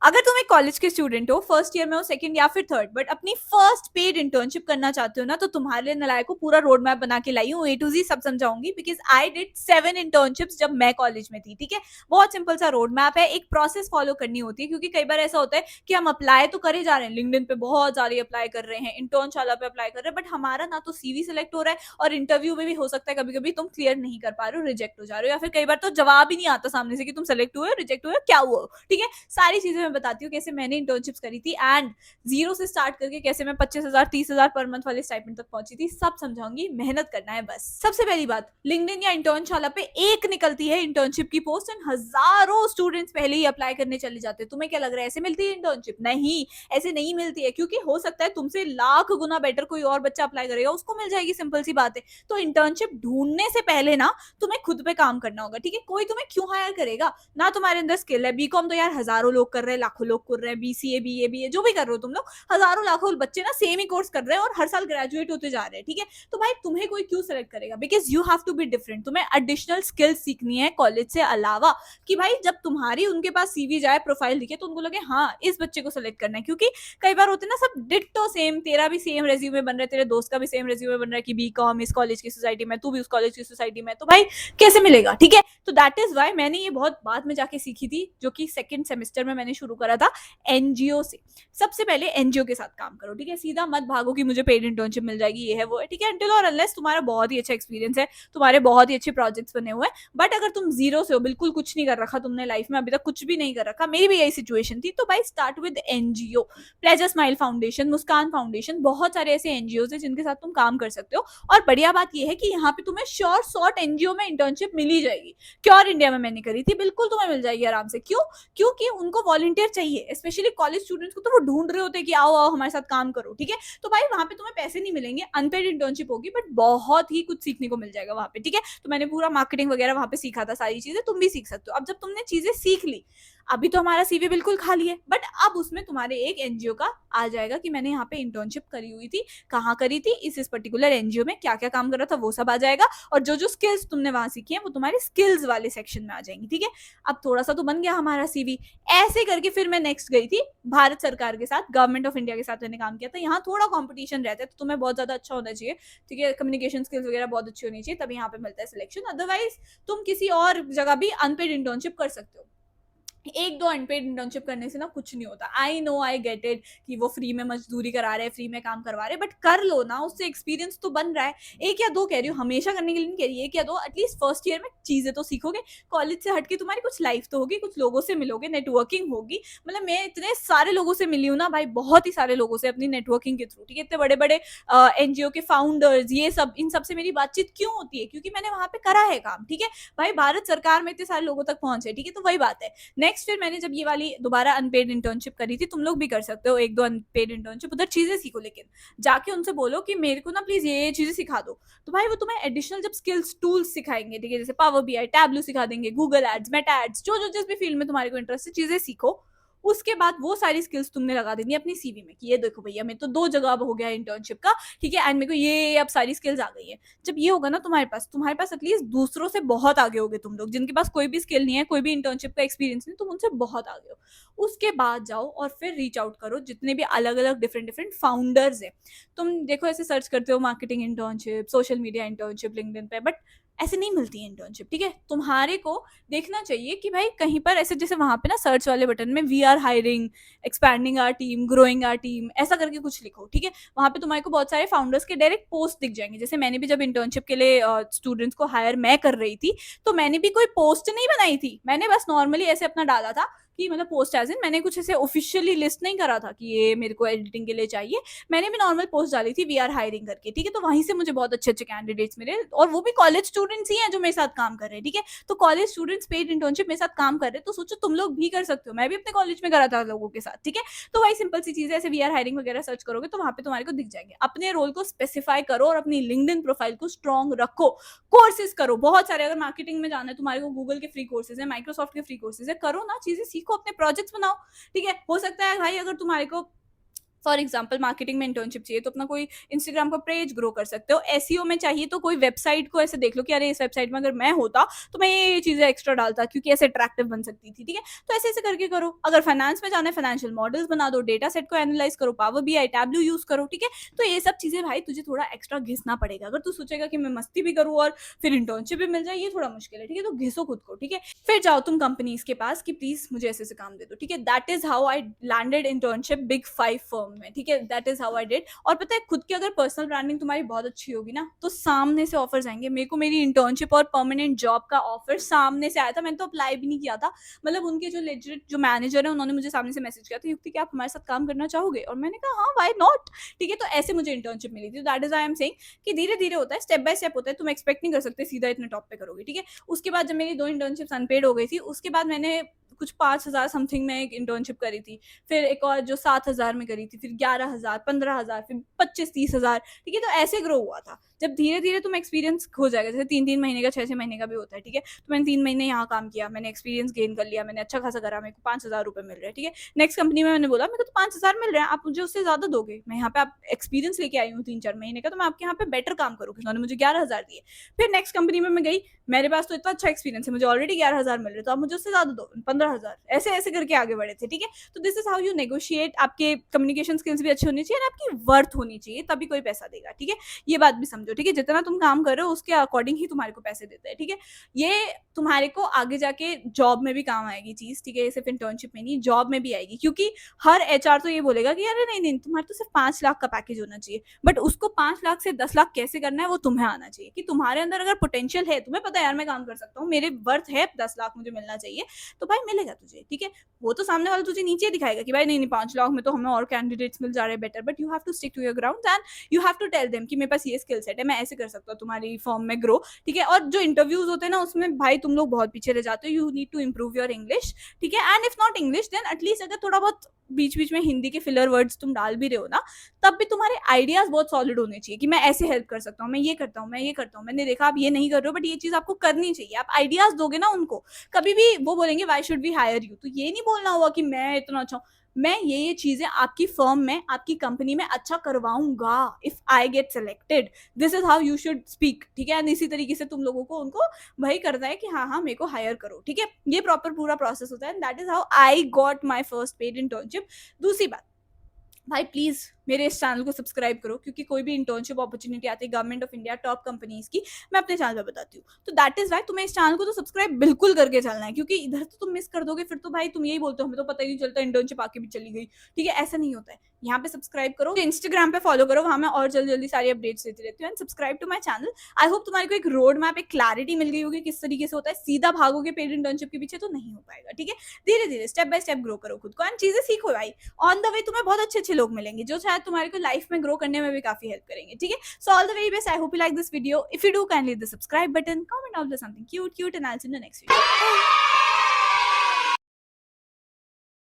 अगर तुम एक कॉलेज के स्टूडेंट हो, फर्स्ट ईयर में हो, सेकंड या फिर थर्ड, बट अपनी फर्स्ट पेड इंटर्नशिप करना चाहते हो ना, तो तुम्हारे लिए नलायक को पूरा रोड मैप बना के लाई हूँ, ए टू जी सब समझाऊंगी, बिकॉज आई डिड 7 इंटर्नशिप्स जब मैं कॉलेज में थी। ठीक है, बहुत सिंपल सा रोड मैप है, एक प्रोसेस फॉलो करनी होती है, क्योंकि कई बार ऐसा होता है कि हम अप्लाई तो करे जा रहे हैं, लिंक्डइन पे बहुत सारी अप्लाई कर रहे हैं, इंटर्नशाला पे अप्लाई कर रहे हैं, बट हमारा ना तो सीवी सिलेक्ट हो रहा है, और इंटरव्यू में भी हो सकता है कभी कभी तुम क्लियर नहीं कर पा रहे हो, रिजेक्ट हो जा रहे हो, या फिर कई बार तो जवाब ही नहीं आता सामने से कि तुम सेलेक्ट हुए हो, रिजेक्ट हुए हो, क्या हुआ। ठीक है, सारी चीजें मैं बताती हूँ, कैसे मैंने इंटर्नशिप्स करी थी, एंड जीरो से स्टार्ट करके कैसे मैं 25,000 30,000 पर मंथ वाले स्टाइपेंड तक पहुंची थी, सब समझाऊंगी, मेहनत करना है बस। सबसे पहली बात, लिंक्डइन या इंटर्नशाला पे एक निकलती है इंटर्नशिप की पोस्ट, एंड हजारों स्टूडेंट्स पहले ही अप्लाई करने चले जाते हैं। तुम्हें क्या लग रहा है ऐसे मिलती है इंटर्नशिप? नहीं, ऐसे नहीं मिलती है, क्योंकि हो सकता है तुमसे लाख गुना बेटर कोई और बच्चा अप्लाई करेगा, उसको मिल जाएगी, सिंपल सी बात है। तो इंटर्नशिप ढूंढने से पहले ना तुम्हें खुद पे काम करना होगा। ठीक है, कोई तुम्हें क्यों हायर करेगा? ना तुम्हारे अंदर स्किल है, बीकॉम तो यार हजारों लोग कर रहे हैं, लाखों लोग कर रहे हैं, बीसीए बीए जो भी कर रहे हो तुम लोग, हजारों लाखों बच्चे ना सेम ही कोर्स कर रहे हैं और हर साल ग्रेजुएट होते जा रहे हैं। ठीक है, तो भाई तुम्हें कोई क्यों सेलेक्ट करेगा? Because you have to be different, तुम्हें एडिशनल स्किल्स सीखनी है कॉलेज से अलावा, कि भाई जब तुम्हारी उनके पास सीवी जाए, प्रोफाइल दिखे, तो उनको लगे हाँ इस बच्चे को सेलेक्ट करना है। क्योंकि कई बार होते ना सब डिट्टो सेम, तेरा भी सेम रेज्यूमे बन रहा है, तेरे दोस्त का भी सेम रेज्यूमे बन रहा है कि बीकॉम इस कॉलेज की सोसाइटी में, तू भी उस कॉलेज की सोसाइटी में, तो भाई कैसे मिलेगा? ठीक है, तो दैट इज वाई मैंने ये बहुत बाद में जाके सीखी थी, जो कि सेकंड सेमेस्टर में मैंने शुरू करा था एनजीओ से। सबसे पहले एनजीओ के साथ काम करो। ठीक है, सीधा मत भागो कि मुझे पेड इंटर्नशिप मिल जाएगी, ये है वो है। ठीक है, अंटिल और अनलेस तुम्हारा बहुत ही अच्छा एक्सपीरियंस है, तुम्हारे बहुत ही अच्छे प्रोजेक्ट्स बने हुए हैं, बट अगर तुम जीरो से हो, बिल्कुल कुछ नहीं कर रखा तुमने लाइफ में, अभी तक कुछ भी नहीं कर रखा, मेरी भी यही सिचुएशन थी, तो भाई start with NGO. Pleasure smile foundation, Muskan foundation, बहुत सारे ऐसे एनजीओ है जिनके साथ तुम काम कर सकते हो। और बढ़िया बात यह है कि यहाँ पे तुम्हें श्योर शॉर्ट एनजीओ में इंटर्नशिप मिल ही जाएगी। क्योर इंडिया में मैंने करी थी, बिल्कुल तुम्हें मिल जाएगी आराम से। क्यों? क्योंकि उनको वॉलंटियर चाहिए, स्पेशली कॉलेज स्टूडेंट्स को, तो वो ढूंढ रहे होते हैं कि आओ आओ हमारे साथ काम करो। ठीक है, तो भाई वहां पे तुम्हें पैसे नहीं मिलेंगे, अनपेड इंटर्नशिप होगी, बट बहुत ही कुछ सीखने को मिल जाएगा वहां पे। ठीक है, तो मैंने पूरा मार्केटिंग वगैरह वहां पे सीखा था, सारी चीजें तुम भी सीख सकते हो। अब जब तुमने चीजें सीख ली, अभी तो हमारा सीवी बिल्कुल खाली है, बट अब उसमें तुम्हारे एक एनजीओ का आ जाएगा कि मैंने यहाँ पे इंटर्नशिप करी हुई थी, कहाँ करी थी, इस पर्टिकुलर एनजीओ में क्या क्या काम कर रहा था, वो सब आ जाएगा। और जो जो स्किल्स तुमने वहां सीखी है वो तुम्हारे स्किल्स वाले सेक्शन में आ जाएंगी। ठीक है, अब थोड़ा सा तो बन गया हमारा सीवी। ऐसे करके फिर मैं नेक्स्ट गई थी भारत सरकार के साथ, गवर्नमेंट ऑफ इंडिया के साथ मैंने काम किया था। यहाँ थोड़ा कॉम्पिटिशन रहता है, तो तुम्हें बहुत ज्यादा अच्छा होना चाहिए। ठीक है, कम्युनिकेशन स्किल्स वगैरह बहुत अच्छी होनी चाहिए, तभी यहाँ पे मिलता है सिलेक्शन। अदरवाइज तुम किसी और जगह भी अनपेड इंटर्नशिप कर सकते हो। एक दो अनपेड इंटर्नशिप करने से ना कुछ नहीं होता। I know, I get it कि वो फ्री में मजदूरी करा रहे हैं, फ्री में काम करवा रहे हैं, बट कर लो ना, उससे एक्सपीरियंस तो बन रहा है। एक या दो कह रही हूँ, हमेशा करने के लिए नहीं कह रही, एक या दो एटलीस्ट फर्स्ट ईयर में चीजें तो सीखोगे। कॉलेज से हटके तुम्हारी कुछ लाइफ तो होगी, कुछ लोगों से मिलोगे, नेटवर्किंग होगी। मतलब मैं इतने सारे लोगों से मिली हूँ ना भाई, बहुत ही सारे लोगों से अपनी नेटवर्किंग के थ्रू। ठीक है, इतने बड़े बड़े एनजीओ के फाउंडर्स, ये सब, इन सबसे मेरी बातचीत क्यों होती है? क्योंकि मैंने वहां पे करा है काम। ठीक है भाई, भारत सरकार में इतने सारे लोगों तक पहुंचे। ठीक है, तो वही बात है। नेक्स्ट फिर मैंने जब ये वाली दोबारा अनपेड इंटर्नशिप करी थी, तुम लोग भी कर सकते हो एक दो अनपेड इंटर्नशिप, उधर चीजें सीखो, लेकिन जाके उनसे बोलो कि मेरे को ना प्लीज ये चीजें सिखा दो। तो भाई वो तुम्हें एडिशनल जब स्किल्स टूल्स सिखाएंगे, ठीक है, जैसे पावर बीआई, टैबलू सिखा देंगे, गूगल एड्स, मेटा एड्स, जो जो जिस भी फील्ड में तुम्हारे को इंटरेस्ट है, चीजें सीखो। उसके बाद वो सारी स्किल्स तुमने लगा देनी अपनी सीवी में कि ये देखो भैया, मैं तो 2 जगह हो गया इंटर्नशिप का। ठीक है, एंड मेरे को ये अब सारी स्किल्स आ गई है। जब ये होगा ना तुम्हारे पास एटलीस्ट दूसरों से बहुत आगे होगे तुम लोग, जिनके पास कोई भी स्किल नहीं है, कोई भी इंटर्नशिप का एक्सपीरियंस नहीं, तुम उनसे बहुत आगे हो। उसके बाद जाओ और फिर रीच आउट करो जितने भी अलग अलग डिफरेंट डिफरेंट फाउंडर्स है। तुम देखो ऐसे सर्च करते हो marketing internship, social media internship LinkedIn पे, बट ऐसे नहीं मिलती है इंटर्नशिप। ठीक है, तुम्हारे को देखना चाहिए कि भाई कहीं पर ऐसे, जैसे वहां पे ना सर्च वाले बटन में we are hiring, expanding our team, growing our team, ऐसा करके कुछ लिखो। ठीक है, वहां पे तुम्हारे को बहुत सारे फाउंडर्स के डायरेक्ट पोस्ट दिख जाएंगे। जैसे मैंने भी जब इंटर्नशिप के लिए स्टूडेंट्स को हायर मैं कर रही थी, तो मैंने भी कोई पोस्ट नहीं बनाई थी, मैंने बस नॉर्मली ऐसे अपना डाला था कि मतलब पोस्ट एज इन, मैंने कुछ ऐसे ऑफिशियली लिस्ट नहीं करा था कि ये मेरे को एडिटिंग के लिए चाहिए। मैंने भी नॉर्मल पोस्ट डाली थी वी आर हायरिंग करके। ठीक है, तो वहीं से मुझे बहुत अच्छे अच्छे कैंडिडेट्स मिले, और वो भी कॉलेज स्टूडेंट्स ही हैं जो मेरे साथ काम कर रहे हैं। ठीक है, तो कॉलेज स्टूडेंट्स पेड इंटर्नशिप मेरे साथ काम कर रहे हैं, तो सोचो तुम लोग भी कर सकते हो। मैं भी अपने कॉलेज में करा था लोगों के साथ। ठीक है, तो वही सिंपल सी चीज है, ऐसे वी आर हायरिंग वगैरह सर्च करोगे तो वहां पे तुम्हारे को दिख जाएंगे। अपने रोल को स्पेसिफाई करो और अपनी लिंक्डइन प्रोफाइल को स्ट्रॉन्ग रखो। कोर्सेज करो बहुत सारे, अगर मार्केटिंग में जाना है तुम्हारे को, गूगल के फ्री कोर्सेज है, माइक्रोसॉफ्ट के फ्री कोर्सेज है, करो ना, चीजें सीखो, अपने प्रोजेक्ट्स बनाओ। ठीक है, हो सकता है भाई अगर तुम्हारे को फॉर एग्जाम्पल मार्केटिंग में इंटर्नशिप चाहिए तो अपना कोई इंस्टाग्राम का पेज ग्रो कर सकते हो। एसईओ में चाहिए तो कोई वेबसाइट को ऐसे देख लो कि अरे इस वेबसाइट में अगर मैं होता तो मैं ये चीजें एक्स्ट्रा डालता क्योंकि ऐसे अट्रैक्टिव बन सकती थी, ठीक है। तो ऐसे ऐसे करके करो। अगर फाइनेंस में जाना है फाइनेंशियल मॉडल्स बना दो, डेटा सेट को एनालाइज करो, पावर बीआई टैब्लू यूज करो, ठीक है। तो ये सब चीजें भाई तुझे थोड़ा एक्स्ट्रा घिसना पड़ेगा। अगर तू सोचेगा कि मैं मस्ती भी करूँ और फिर इंटर्नशिप भी मिल जाए, ये थोड़ा मुश्किल है, ठीक है। तो घिसो खुद को, ठीक है। फिर जाओ तुम कंपनीज के पास कि प्लीज मुझे ऐसे ऐसे काम दे दो, ठीक है। That is how I landed internship big 5 firm में, ठीक है। That is how I did. और पता है खुद की अगर पर्सनल ब्रांडिंग तुम्हारी बहुत अच्छी होगी ना तो सामने से ऑफर्स आएंगे। मेरे को मेरी इंटर्नशिप और परमानेंट जॉब का ऑफर सामने से आया था, मैंने तो अप्लाई भी नहीं किया था। मतलब उनके जो लेजिट जो मैनेजर है उन्होंने मुझे सामने से मैसेज किया था, युक्ति क्या आप हमारे साथ काम करना चाहोगे? और मैंने कहा हाँ व्हाई नॉट, ठीक है। तो ऐसे मुझे इंटर्नशिप मिली थी। That is I am saying कि धीरे धीरे होता है, स्टेप बाय स्टेप होता है। तुम एक्सपेक्ट नहीं कर सकते सीधा इतने टॉप पे करोगे, ठीक है। उसके बाद जब मेरी 2 इंटर्नशिप्स अनपेड हो गई थी, उसके बाद मैंने कुछ 5,000 समथिंग में एक इंटर्नशिप करी थी। फिर एक और जो 7,000 में करी थी, फिर 11,000, 15,000, फिर 25-30,000, ठीक है। तो ऐसे ग्रो हुआ था। जब धीरे धीरे तुम एक्सपीरियंस हो जाएगा, जैसे 3-3 महीने का 6-6 महीने का भी होता है, ठीक है। तो मैंने 3 महीने यहाँ काम किया, मैंने एक्सपीरियंस गेन कर लिया, मैंने अच्छा खासा करा, मेरे को 5,000 रुपये मिल रहे हैं, ठीक है। नेक्स्ट कंपनी में मैंने बोला मेरे को तो 5,000 मिल रहे हैं, आप मुझे उससे ज्यादा दोगे। मैं यहाँ पे आप एक्सपीरियंस लेके आई हूँ 3-4 महीने का, तो मैं आपके यहाँ पे बेटर काम करूँगी। उन्होंने मुझे 11,000 दिए। फिर नेक्स्ट कंपनी में मैं गई, मेरे पास तो इतना अच्छा एक्सपीरियंस है, मुझे ऑलरेडी 11,000 मिल रहे, तो आप मुझे उससे ज्यादा दो, 15,000। ऐसे ऐसे करके आगे बढ़े थे, ठीक है। तो this is how you negotiate. आपके कम्युनिकेशन स्किल्स भी अच्छी होनी चाहिए और आपकी वर्थ होनी चाहिए, तभी कोई पैसा देगा, ठीक है। ये बात भी समझो, ठीक है। जितना तुम काम कर रहे हो उसके अकॉर्डिंग ही तुम्हारे को पैसे देते हैं, ठीक है। ये तुम्हारे को आगे जाके जॉब में भी काम आएगी चीज, ठीक है। सिर्फ इंटर्नशिप में नहीं, जॉब में भी आएगी, क्योंकि हर एचआर तो ये बोलेगा कि अरे नहीं नहीं तुम्हारे तो सिर्फ 5 लाख का पैकेज होना चाहिए, बट उसको 5 लाख से 10 लाख कैसे करना है वो तुम्हें आना चाहिए। कि तुम्हारे अंदर अगर पोटेंशियल है, तुम्हें पता है यार मैं काम कर सकता हूँ, मेरे वर्थ है 10 लाख मुझे मिलना चाहिए, तो भाई मिलेगा तुझे, ठीक है। वो तो सामने वाला तुझे नीचे दिखाएगा कि भाई नहीं नहीं 5 लाख में तो हमें और कैंडिडेट्स मिल जा रहे हैं better, but you have to stick to your ground and you have to tell them कि मेरे पास ये स्किल सेट है, मैं ऐसे कर सकता हूँ तुम्हारी फॉर्म में ग्रो, ठीक है। और जो इंटरव्यूज होते हैं ना उसमें भाई तुम लोग बहुत पीछे रह जाते हो। You need to improve your English, ठीक है। And if not English then at least अगर थोड़ा बहुत बीच बीच में हिंदी के फिलर वर्ड्स तुम डाल भी रहे हो ना, तब भी तुम्हारे आइडियाज बहुत सॉलिड होने चाहिए कि मैं ऐसे हेल्प कर सकता हूँ, मैं ये करता हूँ, मैं ये करता हूँ, मैंने देखा आप ये नहीं कर रहे हो बट ये चीज आपको करनी चाहिए। आप आइडियाज दोगे ना उनको, कभी भी वो बोलेंगे why should we hire you, तो ये नहीं बोलना हुआ कि मैं इतना अच्छा हूँ, मैं ये चीजें आपकी फर्म में आपकी कंपनी में अच्छा करवाऊंगा if I get selected. This is how you should speak, ठीक है। एंड इसी तरीके से तुम लोगों को उनको वही करना है कि हाँ हाँ मेरे को हायर करो, ठीक है। ये प्रॉपर पूरा प्रोसेस होता है and that is how I got my first paid internship. दूसरी बात, भाई प्लीज मेरे इस चैनल को सब्सक्राइब करो, क्योंकि कोई भी इंटर्नशिप अपॉर्चुनिटी आती है government of India top companies की, मैं अपने चैनल पे बताती हूँ। तो दैट इज वाई तुम्हें इस चैनल को तो सब्सक्राइब बिल्कुल करके चलना है, क्योंकि इधर तो तुम मिस कर दोगे फिर तो भाई तुम यही बोलते हो हमें तो पता ही नहीं चलता इंटर्नशिप आके भी चली गई, ठीक है। ऐसा नहीं होता है। यहाँ पे सब्सक्राइब करो, इंस्टाग्राम पे फॉलो करो, वहां मैं और जल्दी जल्दी सारी अपडेट्स देती रहती हूँ। And subscribe to my channel. I hope तुम्हारे को एक रोड मैप, एक क्लैरिटी मिल गई होगी किस तरीके से होता है। सीधा भागोगे पेड इंटर्नशिप के पीछे तो नहीं हो पाएगा, ठीक है। धीरे धीरे स्टेप बाय स्टेप ग्रो करो खुद को एंड चीजें सीखो भाई। ऑन द वे तुम्हें बहुत अच्छे अच्छे लोग मिलेंगे जो शायद तुम्हारे को लाइफ में ग्रो करने में भी काफी हेल्प करेंगे, ठीक है। So all the very best. I hope you like this video. If you do, kindly hit the subscribe button, comment down below something cute and I'll see you in the next video.